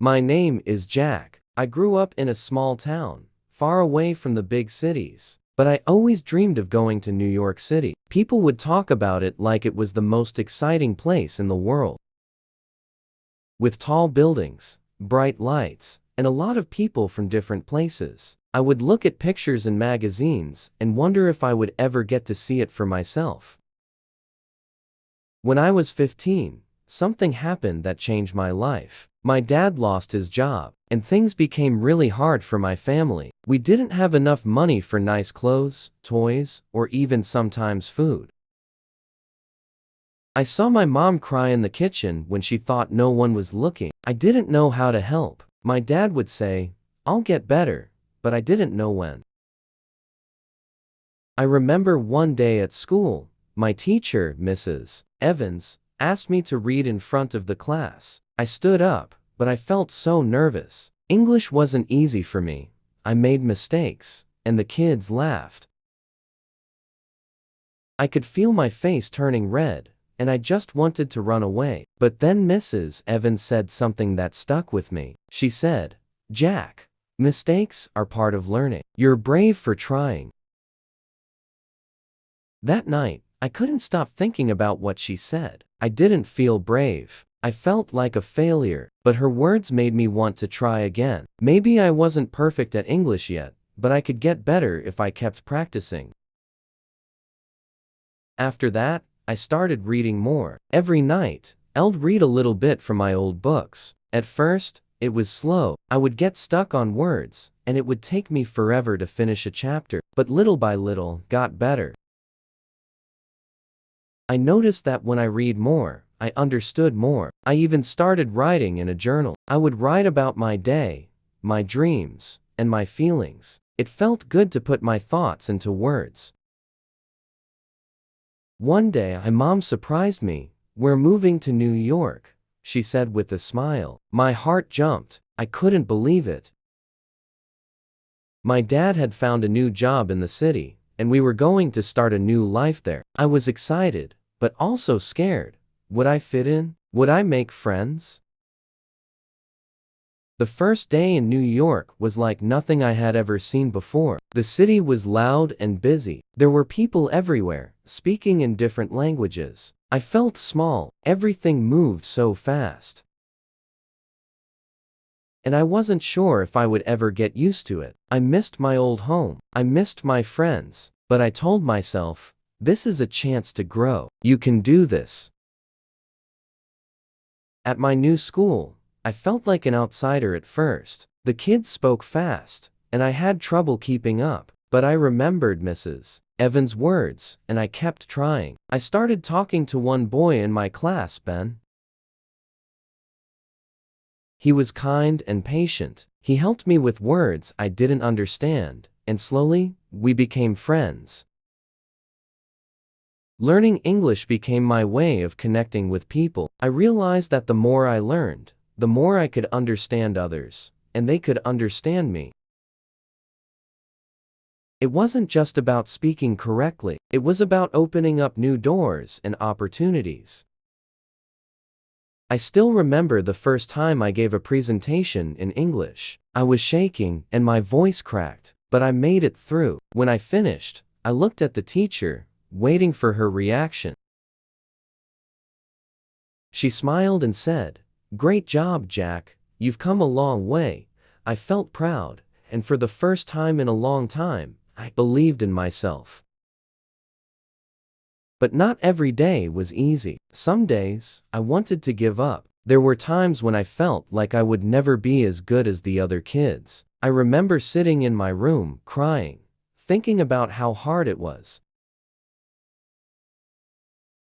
My name is Jack. I grew up in a small town, far away from the big cities. But I always dreamed of going to New York City. People would talk about it like it was the most exciting place in the world. With tall buildings, bright lights, and a lot of people from different places. I would look at pictures in magazines and wonder if I would ever get to see it for myself. When I was 15, something happened that changed my life. My dad lost his job, and things became really hard for my family. We didn't have enough money for nice clothes, toys, or even sometimes food. I saw my mom cry in the kitchen when she thought no one was looking. I didn't know how to help. My dad would say, "I'll get better," but I didn't know when. I remember one day at school, my teacher, Mrs. Evans, asked me to read in front of the class. I stood up, but I felt so nervous. English wasn't easy for me. I made mistakes, and the kids laughed. I could feel my face turning red, and I just wanted to run away. But then Mrs. Evans said something that stuck with me. She said, "Jack, mistakes are part of learning. You're brave for trying." That night, I couldn't stop thinking about what she said. I didn't feel brave. I felt like a failure, but her words made me want to try again. Maybe I wasn't perfect at English yet, but I could get better if I kept practicing. After that, I started reading more. Every night, I'd read a little bit from my old books. At first, it was slow. I would get stuck on words, and it would take me forever to finish a chapter, but little by little, got better. I noticed that when I read more, I understood more. I even started writing in a journal. I would write about my day, my dreams, and my feelings. It felt good to put my thoughts into words. One day, my mom surprised me. "We're moving to New York," she said with a smile. My heart jumped. I couldn't believe it. My dad had found a new job in the city, and we were going to start a new life there. I was excited, but also scared. Would I fit in? Would I make friends? The first day in New York was like nothing I had ever seen before. The city was loud and busy. There were people everywhere, speaking in different languages. I felt small. Everything moved so fast. And I wasn't sure if I would ever get used to it. I missed my old home. I missed my friends. But I told myself, this is a chance to grow. You can do this. At my new school, I felt like an outsider at first. The kids spoke fast, and I had trouble keeping up. But I remembered Mrs. Evans' words, and I kept trying. I started talking to one boy in my class, Ben. He was kind and patient. He helped me with words I didn't understand, and slowly, we became friends. Learning English became my way of connecting with people. I realized that the more I learned, the more I could understand others, and they could understand me. It wasn't just about speaking correctly, it was about opening up new doors and opportunities. I still remember the first time I gave a presentation in English. I was shaking and my voice cracked, but I made it through. When I finished, I looked at the teacher, waiting for her reaction. She smiled and said, "Great job, Jack. You've come a long way." I felt proud, and for the first time in a long time, I believed in myself. But not every day was easy. Some days, I wanted to give up. There were times when I felt like I would never be as good as the other kids. I remember sitting in my room, crying, thinking about how hard it was.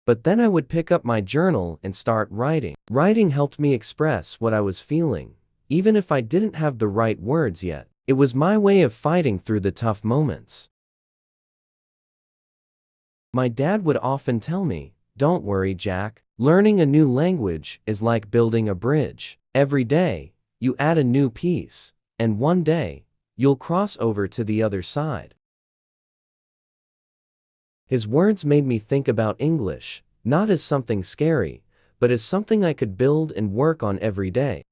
But then I would pick up my journal and start writing. Writing helped me express what I was feeling, even if I didn't have the right words yet. It was my way of fighting through the tough moments. My dad would often tell me, "Don't worry, Jack. Learning a new language is like building a bridge. Every day, you add a new piece, and one day, you'll cross over to the other side." His words made me think about English, not as something scary, but as something I could build and work on every day.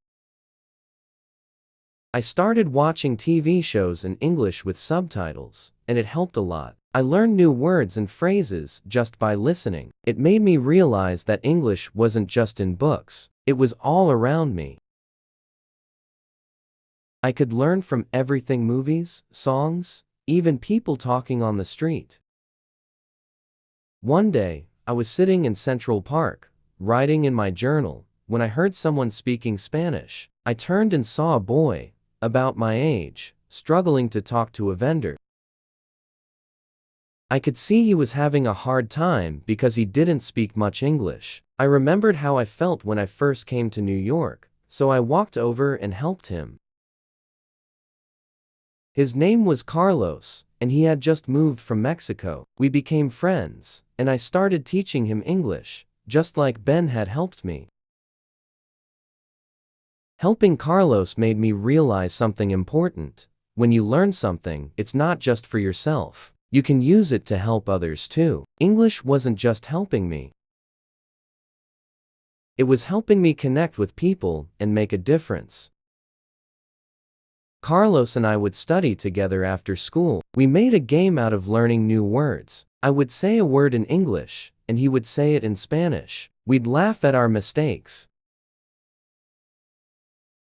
I started watching TV shows in English with subtitles, and it helped a lot. I learned new words and phrases just by listening. It made me realize that English wasn't just in books, it was all around me. I could learn from everything: movies, songs, even people talking on the street. One day, I was sitting in Central Park, writing in my journal, when I heard someone speaking Spanish. I turned and saw a boy, about my age, struggling to talk to a vendor. I could see he was having a hard time because he didn't speak much English. I remembered how I felt when I first came to New York, so I walked over and helped him. His name was Carlos, and he had just moved from Mexico. We became friends, and I started teaching him English, just like Ben had helped me. Helping Carlos made me realize something important. When you learn something, it's not just for yourself. You can use it to help others too. English wasn't just helping me. It was helping me connect with people and make a difference. Carlos and I would study together after school. We made a game out of learning new words. I would say a word in English, and he would say it in Spanish. We'd laugh at our mistakes.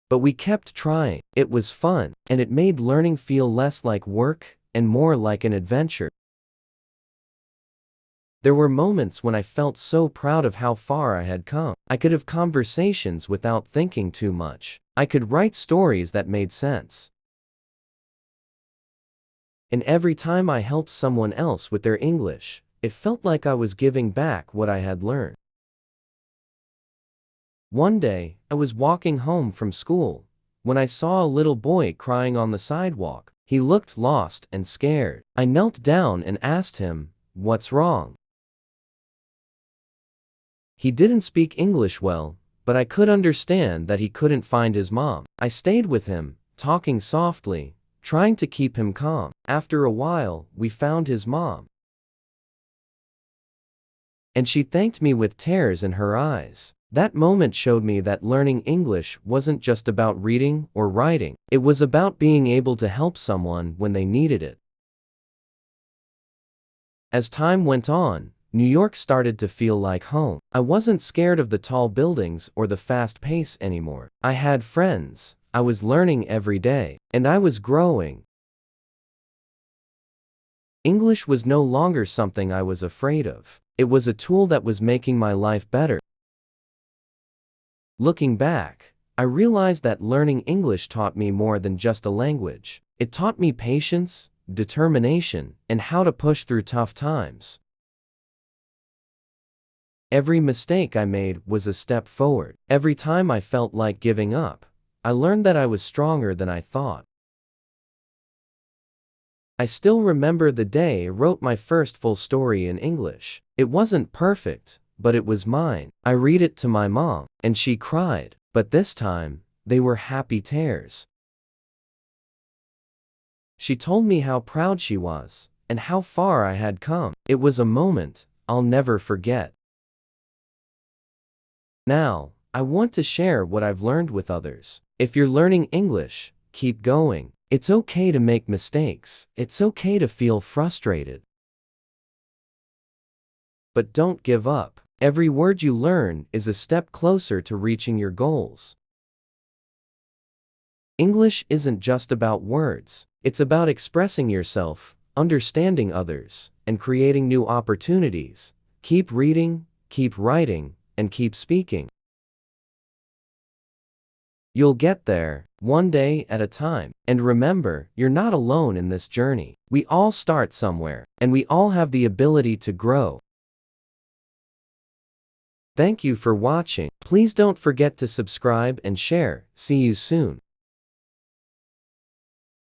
But we kept trying. It was fun, and it made learning feel less like work and more like an adventure. There were moments when I felt so proud of how far I had come. I could have conversations without thinking too much. I could write stories that made sense. And every time I helped someone else with their English, it felt like I was giving back what I had learned. One day, I was walking home from school when I saw a little boy crying on the sidewalk. He looked lost and scared. I knelt down and asked him, "What's wrong?" He didn't speak English well, but I could understand that he couldn't find his mom. I stayed with him, talking softly, trying to keep him calm. After a while, we found his mom. And she thanked me with tears in her eyes. That moment showed me that learning English wasn't just about reading or writing. It was about being able to help someone when they needed it. As time went on, New York started to feel like home. I wasn't scared of the tall buildings or the fast pace anymore. I had friends, I was learning every day, and I was growing. English was no longer something I was afraid of. It was a tool that was making my life better. Looking back, I realized that learning English taught me more than just a language. It taught me patience, determination, and how to push through tough times. Every mistake I made was a step forward. Every time I felt like giving up, I learned that I was stronger than I thought. I still remember the day I wrote my first full story in English. It wasn't perfect, but it was mine. I read it to my mom, and she cried, but this time, they were happy tears. She told me how proud she was, and how far I had come. It was a moment I'll never forget. Now, I want to share what I've learned with others. If you're learning English, keep going. It's okay to make mistakes. It's okay to feel frustrated. But don't give up. Every word you learn is a step closer to reaching your goals. English isn't just about words. It's about expressing yourself, understanding others, and creating new opportunities. Keep reading, keep writing, and keep speaking. You'll get there, one day at a time. And remember, you're not alone in this journey. We all start somewhere, and we all have the ability to grow. Thank you for watching. Please don't forget to subscribe and share. See you soon.